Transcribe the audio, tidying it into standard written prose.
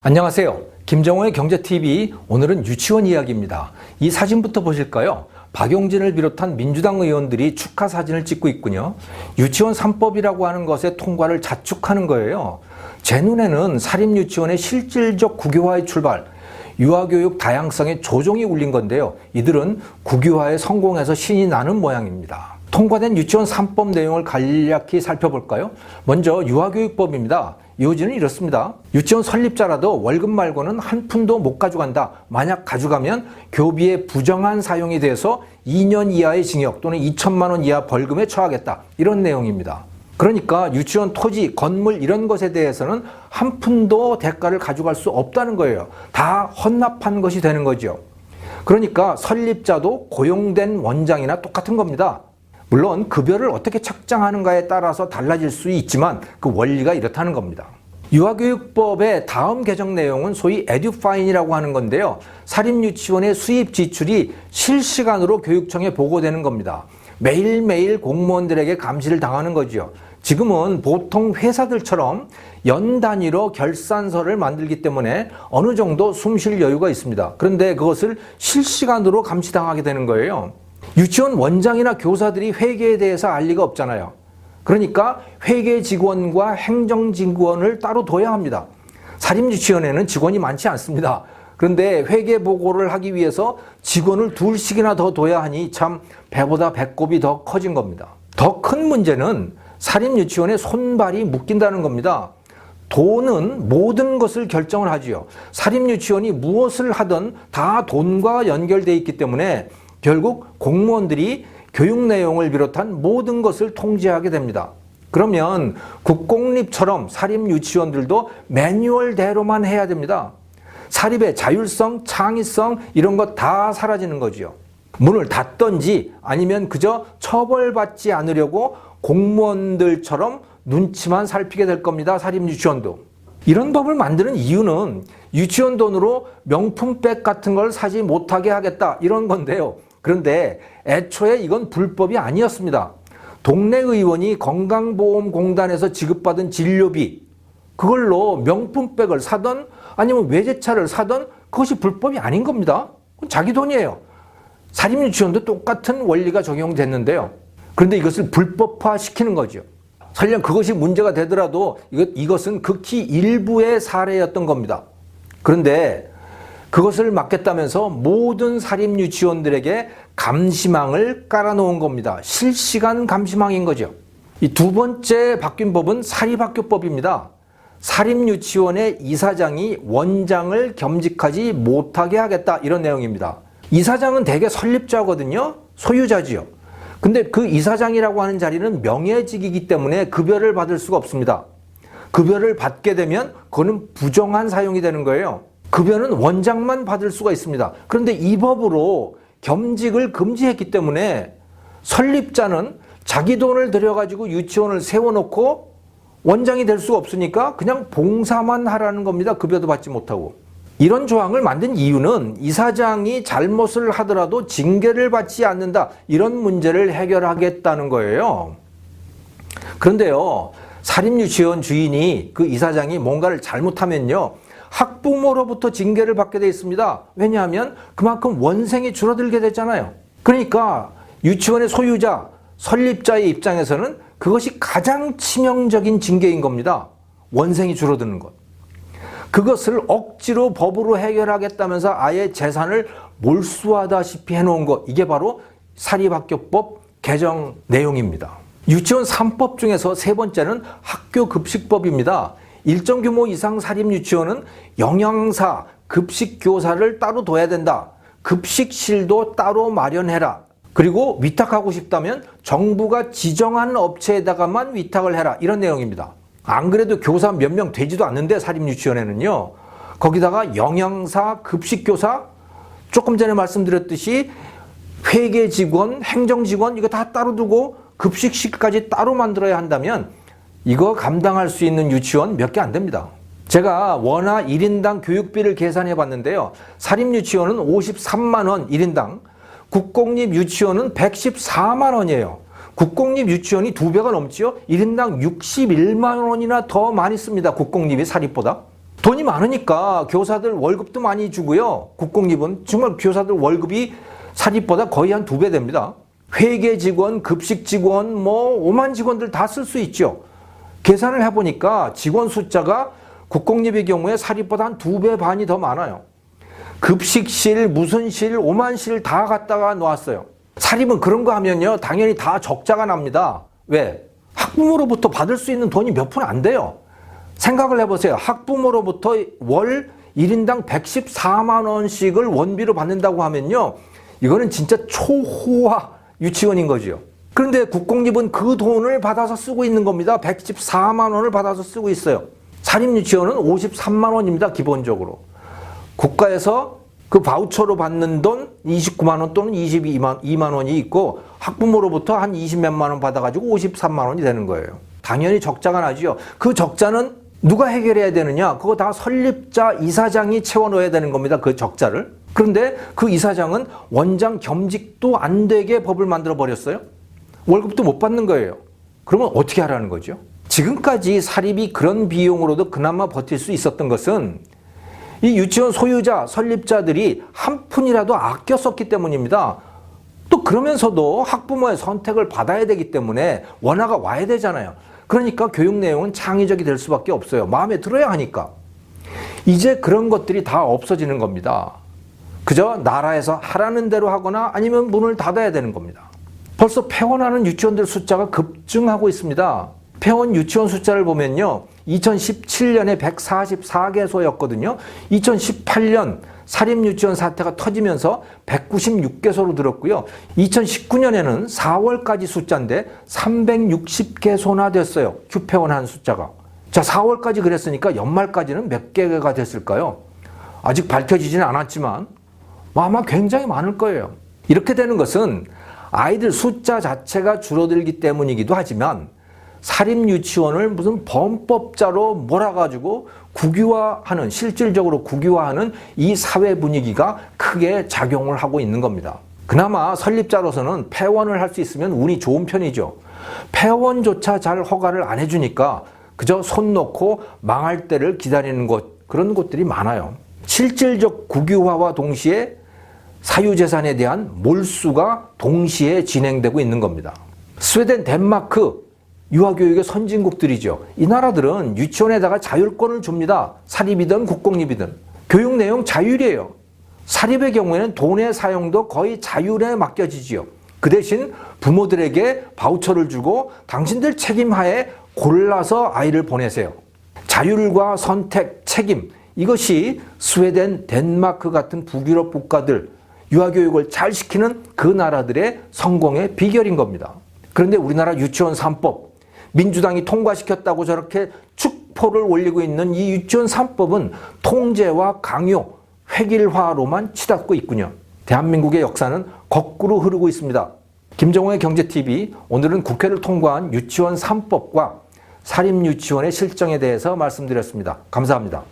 안녕하세요. 김정호의 경제TV, 오늘은 유치원 이야기입니다. 이 사진부터 보실까요? 박용진을 비롯한 민주당 의원들이 축하 사진을 찍고 있군요. 유치원 3법이라고 하는 것의 통과를 자축하는 거예요. 제 눈에는 사립유치원의 실질적 국유화의 출발, 유아교육 다양성의 조정이 울린 건데요. 이들은 국유화에 성공해서 신이 나는 모양입니다. 통과된 유치원 3법 내용을 간략히 살펴볼까요? 먼저 유아교육법입니다. 요지는 이렇습니다. 유치원 설립자라도 월급 말고는 한 푼도 못 가져간다. 만약 가져가면 교비의 부정한 사용이 돼서 2년 이하의 징역 또는 2천만 원 이하 벌금에 처하겠다. 이런 내용입니다. 그러니까 유치원 토지, 건물 이런 것에 대해서는 한 푼도 대가를 가져갈 수 없다는 거예요. 다 헌납한 것이 되는 거죠. 그러니까 설립자도 고용된 원장이나 똑같은 겁니다. 물론 급여를 어떻게 책정하는가에 따라서 달라질 수 있지만 그 원리가 이렇다는 겁니다. 유아교육법의 다음 개정 내용은 소위 에듀파인이라고 하는 건데요. 사립유치원의 수입 지출이 실시간으로 교육청에 보고되는 겁니다. 매일매일 공무원들에게 감시를 당하는 거죠. 지금은 보통 회사들처럼 연 단위로 결산서를 만들기 때문에 어느 정도 숨 쉴 여유가 있습니다. 그런데 그것을 실시간으로 감시당하게 되는 거예요. 유치원 원장이나 교사들이 회계에 대해서 알 리가 없잖아요. 그러니까 회계 직원과 행정 직원을 따로 둬야 합니다. 사립유치원에는 직원이 많지 않습니다. 그런데 회계 보고를 하기 위해서 직원을 둘씩이나 더 둬야 하니 참 배보다 배꼽이 더 커진 겁니다. 더 큰 문제는 사립유치원에 손발이 묶인다는 겁니다. 돈은 모든 것을 결정을 하지요. 사립유치원이 무엇을 하든 다 돈과 연결되어 있기 때문에 결국 공무원들이 교육 내용을 비롯한 모든 것을 통제하게 됩니다. 그러면 국공립처럼 사립유치원들도 매뉴얼대로만 해야 됩니다. 사립의 자율성, 창의성 이런 것 다 사라지는 거죠. 문을 닫든지 아니면 그저 처벌받지 않으려고 공무원들처럼 눈치만 살피게 될 겁니다. 사립유치원도. 이런 법을 만드는 이유는 유치원 돈으로 명품백 같은 걸 사지 못하게 하겠다 이런 건데요. 그런데 애초에 이건 불법이 아니었습니다. 동네 의원이 건강보험공단에서 지급받은 진료비 그걸로 명품백을 사던 아니면 외제차를 사던 그것이 불법이 아닌 겁니다. 자기 돈이에요. 사립유치원도 똑같은 원리가 적용됐는데요. 그런데 이것을 불법화시키는 거죠. 설령 그것이 문제가 되더라도 이것은 극히 일부의 사례였던 겁니다. 그런데 그것을 막겠다면서 모든 사립유치원들에게 감시망을 깔아놓은 겁니다. 실시간 감시망인 거죠. 이 두 번째 바뀐 법은 사립학교법입니다. 사립유치원의 이사장이 원장을 겸직하지 못하게 하겠다 이런 내용입니다. 이사장은 대개 설립자거든요. 소유자지요. 근데 그 이사장이라고 하는 자리는 명예직이기 때문에 급여를 받을 수가 없습니다. 급여를 받게 되면 그거는 부정한 사용이 되는 거예요. 급여는 원장만 받을 수가 있습니다. 그런데 이 법으로 겸직을 금지했기 때문에 설립자는 자기 돈을 들여가지고 유치원을 세워놓고 원장이 될 수가 없으니까 그냥 봉사만 하라는 겁니다. 급여도 받지 못하고. 이런 조항을 만든 이유는 이사장이 잘못을 하더라도 징계를 받지 않는다. 이런 문제를 해결하겠다는 거예요. 그런데요, 사립유치원 주인이 그 이사장이 뭔가를 잘못하면요. 학부모로부터 징계를 받게 되어 있습니다. 왜냐하면 그만큼 원생이 줄어들게 되잖아요. 그러니까 유치원의 소유자, 설립자의 입장에서는 그것이 가장 치명적인 징계인 겁니다. 원생이 줄어드는 것. 그것을 억지로 법으로 해결하겠다면서 아예 재산을 몰수하다시피 해놓은 것. 이게 바로 사립학교법 개정 내용입니다. 유치원 3법 중에서 세 번째는 학교급식법입니다. 일정 규모 이상 사립유치원은 영양사, 급식교사를 따로 둬야 된다. 급식실도 따로 마련해라. 그리고 위탁하고 싶다면 정부가 지정한 업체에다가만 위탁을 해라. 이런 내용입니다. 안 그래도 교사 몇 명 되지도 않는데 사립유치원에는요. 거기다가 영양사, 급식교사, 조금 전에 말씀드렸듯이 회계직원, 행정직원 이거 다 따로 두고 급식실까지 따로 만들어야 한다면 이거 감당할 수 있는 유치원 몇 개 안 됩니다. 제가 원화 1인당 교육비를 계산해 봤는데요. 사립유치원은 53만 원 1인당, 국공립 유치원은 114만 원이에요. 국공립 유치원이 2배가 넘지요. 1인당 61만 원이나 더 많이 씁니다. 국공립이 사립보다. 돈이 많으니까 교사들 월급도 많이 주고요. 국공립은 정말 교사들 월급이 사립보다 거의 한 2배 됩니다. 회계 직원, 급식 직원, 오만 직원들 다 쓸 수 있죠. 계산을 해보니까 직원 숫자가 국공립의 경우에 사립보다 한 2배 반이 더 많아요. 급식실, 무슨 실, 오만실 다 갖다가 놓았어요. 사립은 그런 거 하면요, 당연히 다 적자가 납니다. 왜? 학부모로부터 받을 수 있는 돈이 몇 푼 안 돼요. 생각을 해보세요. 학부모로부터 월 1인당 114만 원씩을 원비로 받는다고 하면요, 이거는 진짜 초호화 유치원인 거죠. 그런데 국공립은 그 돈을 받아서 쓰고 있는 겁니다. 114만 원을 받아서 쓰고 있어요. 사립유치원은 53만 원입니다. 기본적으로. 국가에서 그 바우처로 받는 돈 29만 원 또는 22만 원이 있고 학부모로부터 한 20몇만 원 받아가지고 53만 원이 되는 거예요. 당연히 적자가 나죠. 그 적자는 누가 해결해야 되느냐? 그거 다 설립자 이사장이 채워넣어야 되는 겁니다. 그 적자를. 그런데 그 이사장은 원장 겸직도 안 되게 법을 만들어 버렸어요. 월급도 못 받는 거예요. 그러면 어떻게 하라는 거죠? 지금까지 사립이 그런 비용으로도 그나마 버틸 수 있었던 것은 이 유치원 소유자, 설립자들이 한 푼이라도 아껴 썼기 때문입니다. 또 그러면서도 학부모의 선택을 받아야 되기 때문에 원화가 와야 되잖아요. 그러니까 교육 내용은 창의적이 될 수밖에 없어요. 마음에 들어야 하니까. 이제 그런 것들이 다 없어지는 겁니다. 그저 나라에서 하라는 대로 하거나 아니면 문을 닫아야 되는 겁니다. 벌써 폐원하는 유치원들 숫자가 급증하고 있습니다. 폐원 유치원 숫자를 보면요, 2017년에 144개소였거든요. 2018년 사립유치원 사태가 터지면서 196개소로 늘었고요. 2019년에는 4월까지 숫자인데 360개소나 됐어요. 휴폐원한 숫자가. 자, 4월까지 그랬으니까 연말까지는 몇 개가 됐을까요? 아직 밝혀지지는 않았지만 아마 굉장히 많을 거예요. 이렇게 되는 것은 아이들 숫자 자체가 줄어들기 때문이기도 하지만 사립유치원을 무슨 범법자로 몰아가지고 국유화하는, 실질적으로 국유화하는 이 사회 분위기가 크게 작용을 하고 있는 겁니다. 그나마 설립자로서는 폐원을 할 수 있으면 운이 좋은 편이죠. 폐원조차 잘 허가를 안 해주니까 그저 손 놓고 망할 때를 기다리는 곳, 그런 곳들이 많아요. 실질적 국유화와 동시에 사유재산에 대한 몰수가 동시에 진행되고 있는 겁니다. 스웨덴, 덴마크, 유아교육의 선진국들이죠. 이 나라들은 유치원에다가 자율권을 줍니다. 사립이든 국공립이든. 교육 내용 자율이에요. 사립의 경우에는 돈의 사용도 거의 자율에 맡겨지지요. 그 대신 부모들에게 바우처를 주고 당신들 책임하에 골라서 아이를 보내세요. 자율과 선택, 책임, 이것이 스웨덴, 덴마크 같은 북유럽 국가들, 유아교육을 잘 시키는 그 나라들의 성공의 비결인 겁니다. 그런데 우리나라 유치원 3법, 민주당이 통과시켰다고 저렇게 축포를 올리고 있는 이 유치원 3법은 통제와 강요, 획일화로만 치닫고 있군요. 대한민국의 역사는 거꾸로 흐르고 있습니다. 김정호의 경제TV, 오늘은 국회를 통과한 유치원 3법과 사립유치원의 실정에 대해서 말씀드렸습니다. 감사합니다.